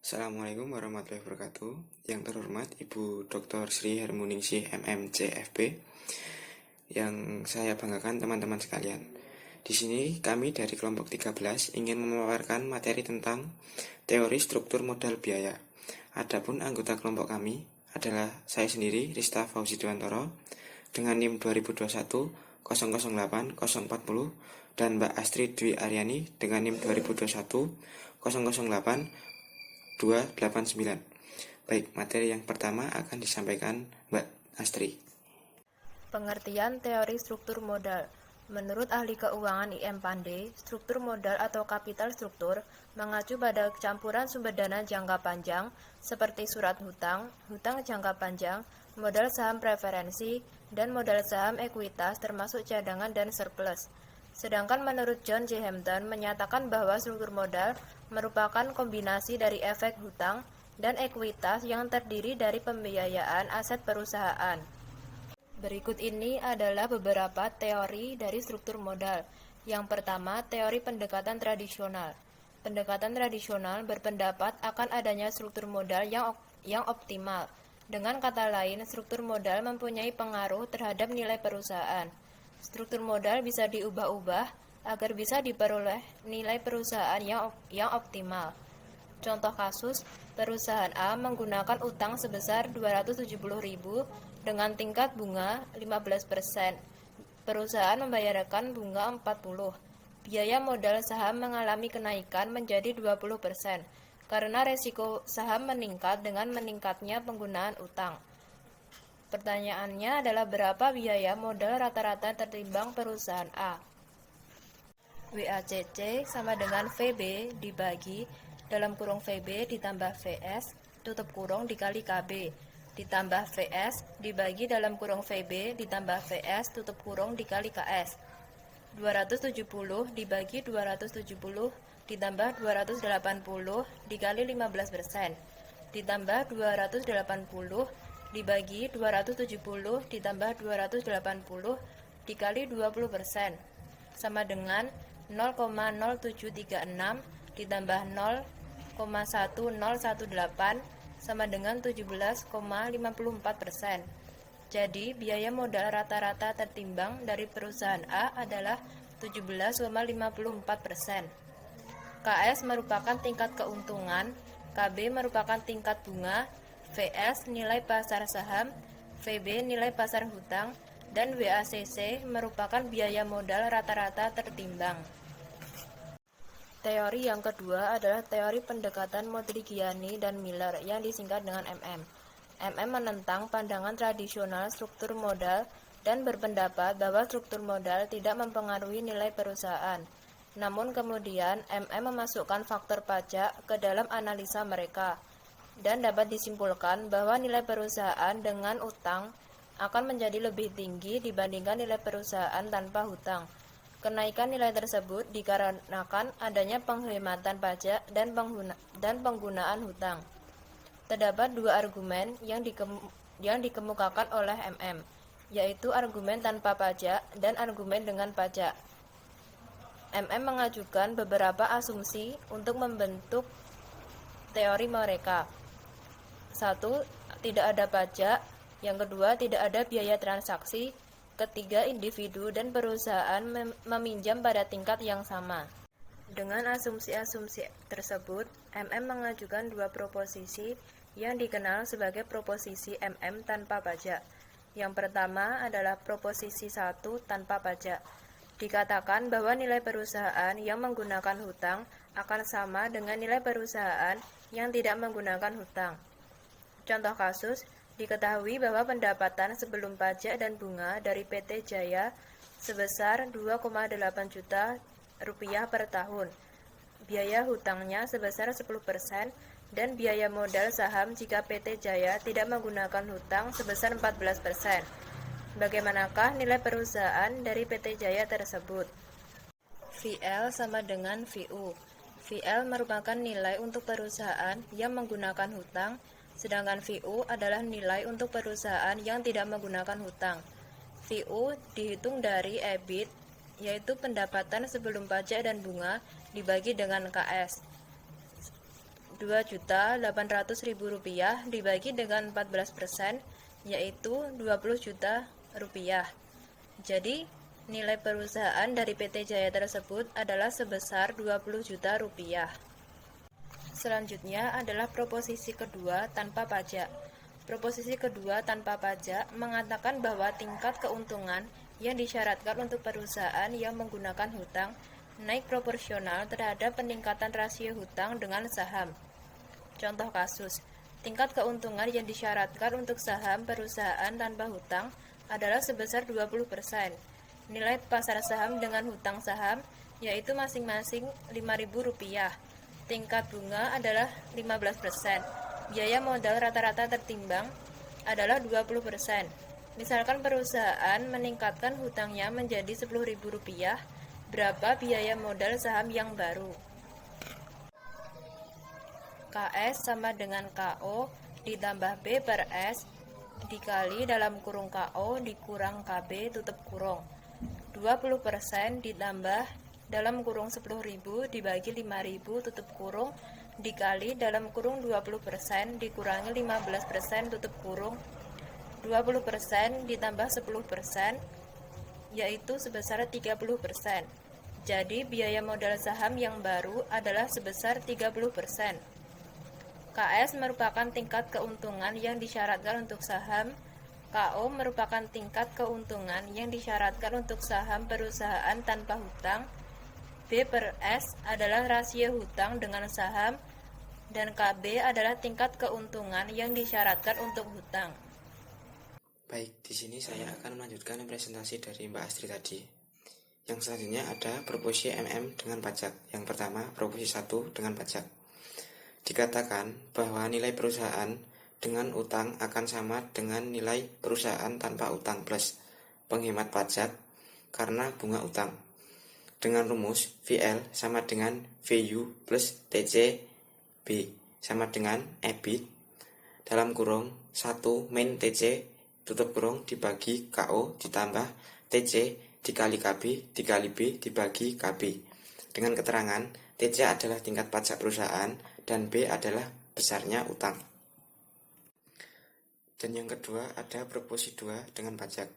Assalamualaikum warahmatullahi wabarakatuh. Yang terhormat Ibu Dr. Sri Harmuningsih MM CFP, yang saya banggakan teman-teman sekalian. Di sini kami dari kelompok 13 ingin memaparkan materi tentang teori struktur modal biaya. Adapun anggota kelompok kami adalah saya sendiri, Rista Fauzi Dewantoro, dengan NIM 2021 008 040, dan Mbak Astrid Dwi Aryani dengan NIM 2021 008 289. Baik, materi yang pertama akan disampaikan Mbak Astri. Pengertian teori struktur modal. Menurut ahli keuangan IM Pandey, struktur modal atau kapital struktur mengacu pada campuran sumber dana jangka panjang seperti surat hutang, hutang jangka panjang, modal saham preferensi, dan modal saham ekuitas termasuk cadangan dan surplus. Sedangkan menurut John J. Hampton menyatakan bahwa struktur modal merupakan kombinasi dari efek hutang dan ekuitas yang terdiri dari pembiayaan aset perusahaan. Berikut ini adalah beberapa teori dari struktur modal. Yang pertama, teori pendekatan tradisional. Pendekatan tradisional berpendapat akan adanya struktur modal yang optimal. Dengan kata lain, struktur modal mempunyai pengaruh terhadap nilai perusahaan. Struktur modal bisa diubah-ubah agar bisa diperoleh nilai perusahaan yang optimal. Contoh kasus, perusahaan A menggunakan utang sebesar 270.000 dengan tingkat bunga 15%. Perusahaan membayarkan bunga 40. Biaya modal saham mengalami kenaikan menjadi 20% karena resiko saham meningkat dengan meningkatnya penggunaan utang. Pertanyaannya adalah berapa biaya modal rata-rata tertimbang perusahaan A? WACC sama dengan VB dibagi dalam kurung VB ditambah VS tutup kurung dikali KB ditambah VS dibagi dalam kurung VB ditambah VS tutup kurung dikali KS. 270 dibagi 270 ditambah 280 dikali 15% ditambah 280 dibagi 270 ditambah 280 dikali 20% sama dengan 0,0736 ditambah 0,1018 sama dengan 17,54%. Jadi, biaya modal rata-rata tertimbang dari perusahaan A adalah 17,54%. KS merupakan tingkat keuntungan, KB merupakan tingkat bunga, VS nilai pasar saham, VB nilai pasar hutang, dan WACC merupakan biaya modal rata-rata tertimbang. Teori yang kedua adalah teori pendekatan Modigliani dan Miller yang disingkat dengan MM. MM menentang pandangan tradisional struktur modal dan berpendapat bahwa struktur modal tidak mempengaruhi nilai perusahaan. Namun kemudian MM memasukkan faktor pajak ke dalam analisa mereka dan dapat disimpulkan bahwa nilai perusahaan dengan utang akan menjadi lebih tinggi dibandingkan nilai perusahaan tanpa hutang. Kenaikan nilai tersebut dikarenakan adanya penghematan pajak dan penggunaan hutang. Terdapat dua argumen yang dikemukakan oleh MM, yaitu argumen tanpa pajak dan argumen dengan pajak. MM mengajukan beberapa asumsi untuk membentuk teori mereka. 1. Tidak ada pajak. Yang kedua, tidak ada biaya transaksi. Ketiga, individu dan perusahaan meminjam pada tingkat yang sama. Dengan asumsi-asumsi tersebut, MM mengajukan dua proposisi yang dikenal sebagai proposisi MM tanpa pajak. Yang pertama adalah proposisi 1 tanpa pajak. Dikatakan bahwa nilai perusahaan yang menggunakan hutang akan sama dengan nilai perusahaan yang tidak menggunakan hutang. Contoh kasus, diketahui bahwa pendapatan sebelum pajak dan bunga dari PT Jaya sebesar 2,8 juta rupiah per tahun. Biaya hutangnya sebesar 10% dan biaya modal saham jika PT Jaya tidak menggunakan hutang sebesar 14%. Bagaimanakah nilai perusahaan dari PT Jaya tersebut? VL sama dengan VU. VL merupakan nilai untuk perusahaan yang menggunakan hutang, sedangkan VU adalah nilai untuk perusahaan yang tidak menggunakan hutang. VU dihitung dari EBIT, yaitu pendapatan sebelum pajak dan bunga, dibagi dengan KS. Rp2.800.000 dibagi dengan 14%, yaitu Rp20 juta. Jadi, nilai perusahaan dari PT Jaya tersebut adalah sebesar Rp20 juta. Selanjutnya adalah proposisi kedua tanpa pajak. Proposisi kedua tanpa pajak mengatakan bahwa tingkat keuntungan yang disyaratkan untuk perusahaan yang menggunakan hutang naik proporsional terhadap peningkatan rasio hutang dengan saham. Contoh kasus, tingkat keuntungan yang disyaratkan untuk saham perusahaan tanpa hutang adalah sebesar 20%. Nilai pasar saham dengan hutang saham yaitu masing-masing Rp5.000. Tingkat bunga adalah 15%. Biaya modal rata-rata tertimbang adalah 20%. Misalkan perusahaan meningkatkan hutangnya menjadi Rp10.000, berapa biaya modal saham yang baru? KS sama dengan KO ditambah B per S dikali dalam kurung KO dikurang KB tutup kurung. 20% ditambah dalam kurung 10.000 dibagi 5.000 tutup kurung dikali dalam kurung 20% dikurangi 15% tutup kurung. 20% ditambah 10% yaitu sebesar 30%. Jadi biaya modal saham yang baru adalah sebesar 30%. KS merupakan tingkat keuntungan yang disyaratkan untuk saham. KO merupakan tingkat keuntungan yang disyaratkan untuk saham perusahaan tanpa hutang. B per S adalah rasio hutang dengan saham, dan KB adalah tingkat keuntungan yang disyaratkan untuk hutang. Baik, di sini saya akan melanjutkan presentasi dari Mbak Astri tadi. Yang selanjutnya ada proposisi MM dengan pajak. Yang pertama, proposisi 1 dengan pajak. Dikatakan bahwa nilai perusahaan dengan utang akan sama dengan nilai perusahaan tanpa utang plus penghemat pajak karena bunga utang. Dengan rumus VL sama dengan VU plus TC B sama dengan EBIT dalam kurung 1 min TC tutup kurung dibagi KO ditambah TC dikali KB dikali B dibagi KB. Dengan keterangan TC adalah tingkat pajak perusahaan dan B adalah besarnya utang. Dan yang kedua ada proposisi 2 dengan pajak.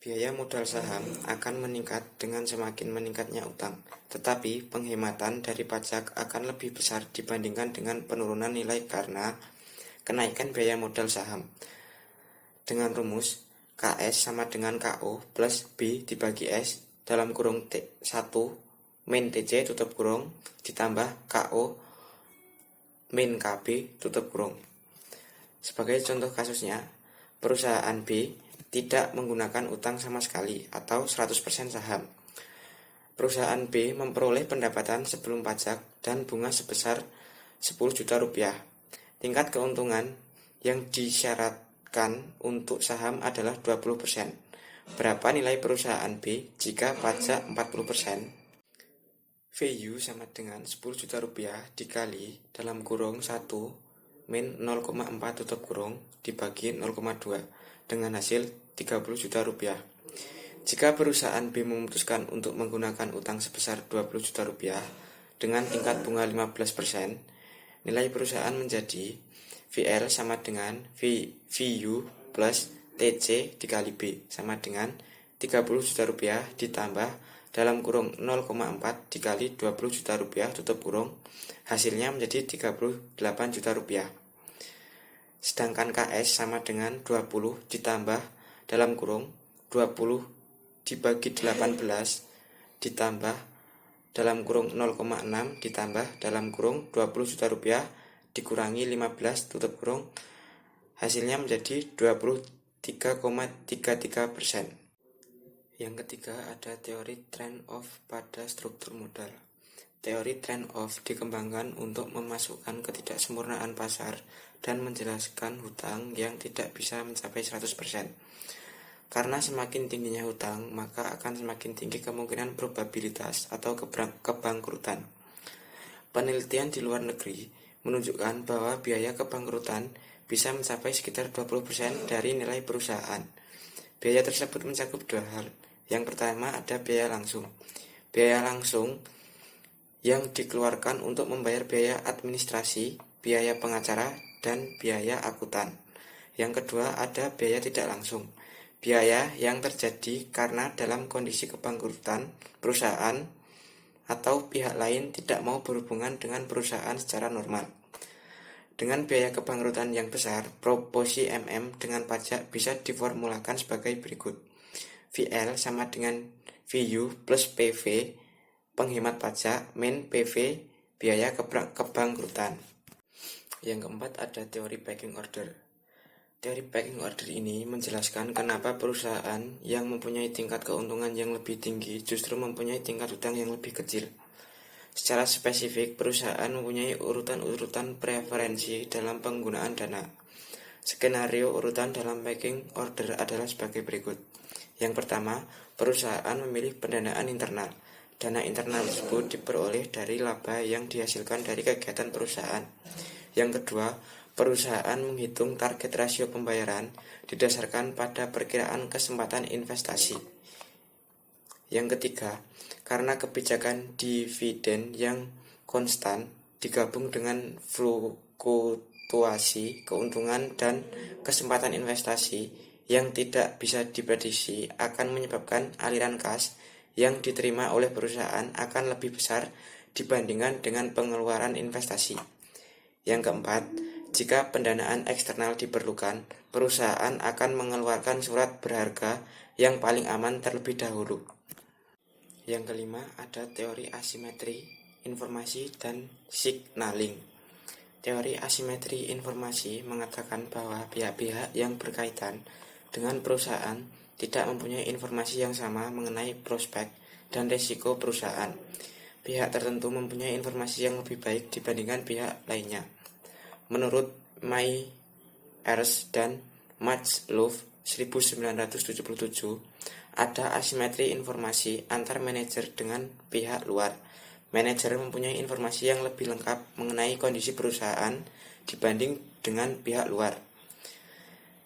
Biaya modal saham akan meningkat dengan semakin meningkatnya utang, tetapi penghematan dari pajak akan lebih besar dibandingkan dengan penurunan nilai karena kenaikan biaya modal saham. Dengan rumus KS sama dengan KO plus B dibagi S dalam kurung T1 min TC tutup kurung ditambah KO min KB tutup kurung. Sebagai contoh kasusnya, perusahaan B tidak menggunakan utang sama sekali atau 100% saham. Perusahaan B memperoleh pendapatan sebelum pajak dan bunga sebesar Rp10 juta. Tingkat keuntungan yang disyaratkan untuk saham adalah 20%. Berapa nilai perusahaan B jika pajak 40%? VU sama dengan Rp10 juta dikali dalam kurung 1 min 0,4 tutup kurung dibagi 0,2 dengan hasil Rp30 juta. Jika perusahaan B memutuskan untuk menggunakan utang sebesar Rp20 juta dengan tingkat bunga 15%, nilai perusahaan menjadi VL sama dengan VU plus TC dikali B sama dengan Rp30 juta ditambah dalam kurung 0,4 dikali Rp20 juta tutup kurung, hasilnya menjadi Rp38 juta. Sedangkan KS sama dengan 20 ditambah dalam kurung 20 dibagi 18 ditambah dalam kurung 0,6 ditambah dalam kurung Rp20 juta dikurangi 15 tutup kurung, hasilnya menjadi 23,33%. Yang ketiga ada teori trade-off pada struktur modal. Teori trade-off dikembangkan untuk memasukkan ketidaksempurnaan pasar dan menjelaskan hutang yang tidak bisa mencapai 100%. Karena semakin tingginya hutang, maka akan semakin tinggi kemungkinan probabilitas atau kebangkrutan. Penelitian di luar negeri menunjukkan bahwa biaya kebangkrutan bisa mencapai sekitar 20% dari nilai perusahaan. Biaya tersebut mencakup dua hal. Yang pertama ada biaya langsung. Biaya langsung yang dikeluarkan untuk membayar biaya administrasi, biaya pengacara, dan biaya akuntan. Yang kedua, ada biaya tidak langsung, biaya yang terjadi karena dalam kondisi kebangkrutan perusahaan atau pihak lain tidak mau berhubungan dengan perusahaan secara normal. Dengan biaya kebangkrutan yang besar, proporsi MM dengan pajak bisa diformulakan sebagai berikut. VL sama dengan VU plus PV, penghemat pajak, min PV, biaya kebangkrutan. Yang keempat ada teori pecking order. Teori pecking order ini menjelaskan kenapa perusahaan yang mempunyai tingkat keuntungan yang lebih tinggi justru mempunyai tingkat hutang yang lebih kecil. Secara spesifik, perusahaan mempunyai urutan-urutan preferensi dalam penggunaan dana. Skenario urutan dalam pecking order adalah sebagai berikut. Yang pertama, perusahaan memilih pendanaan internal. Dana internal tersebut diperoleh dari laba yang dihasilkan dari kegiatan perusahaan. Yang kedua, perusahaan menghitung target rasio pembayaran didasarkan pada perkiraan kesempatan investasi. Yang ketiga, karena kebijakan dividen yang konstan digabung dengan fluktuasi keuntungan dan kesempatan investasi yang tidak bisa diprediksi akan menyebabkan aliran kas yang diterima oleh perusahaan akan lebih besar dibandingkan dengan pengeluaran investasi. Yang keempat, jika pendanaan eksternal diperlukan, perusahaan akan mengeluarkan surat berharga yang paling aman terlebih dahulu. Yang kelima, ada teori asimetri informasi dan signaling. Teori asimetri informasi mengatakan bahwa pihak-pihak yang berkaitan dengan perusahaan tidak mempunyai informasi yang sama mengenai prospek dan risiko perusahaan. Pihak tertentu mempunyai informasi yang lebih baik dibandingkan pihak lainnya. Menurut Myers dan Matzloff 1977, ada asimetri informasi antar manajer dengan pihak luar. Manajer mempunyai informasi yang lebih lengkap mengenai kondisi perusahaan dibanding dengan pihak luar.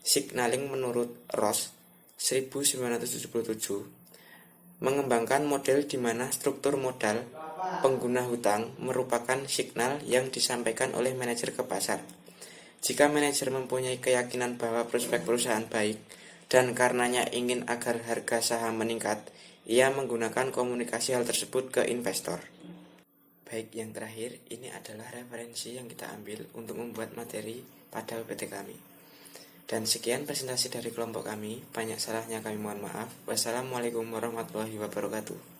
Signaling menurut Ross 1977 mengembangkan model di mana struktur modal pengguna hutang merupakan signal yang disampaikan oleh manajer ke pasar. Jika manajer mempunyai keyakinan bahwa prospek perusahaan baik dan karenanya ingin agar harga saham meningkat, ia menggunakan komunikasi hal tersebut ke investor. Baik, yang terakhir, ini adalah referensi yang kita ambil untuk membuat materi pada PPT kami. Dan sekian presentasi dari kelompok kami, banyak salahnya kami mohon maaf. Wassalamualaikum warahmatullahi wabarakatuh.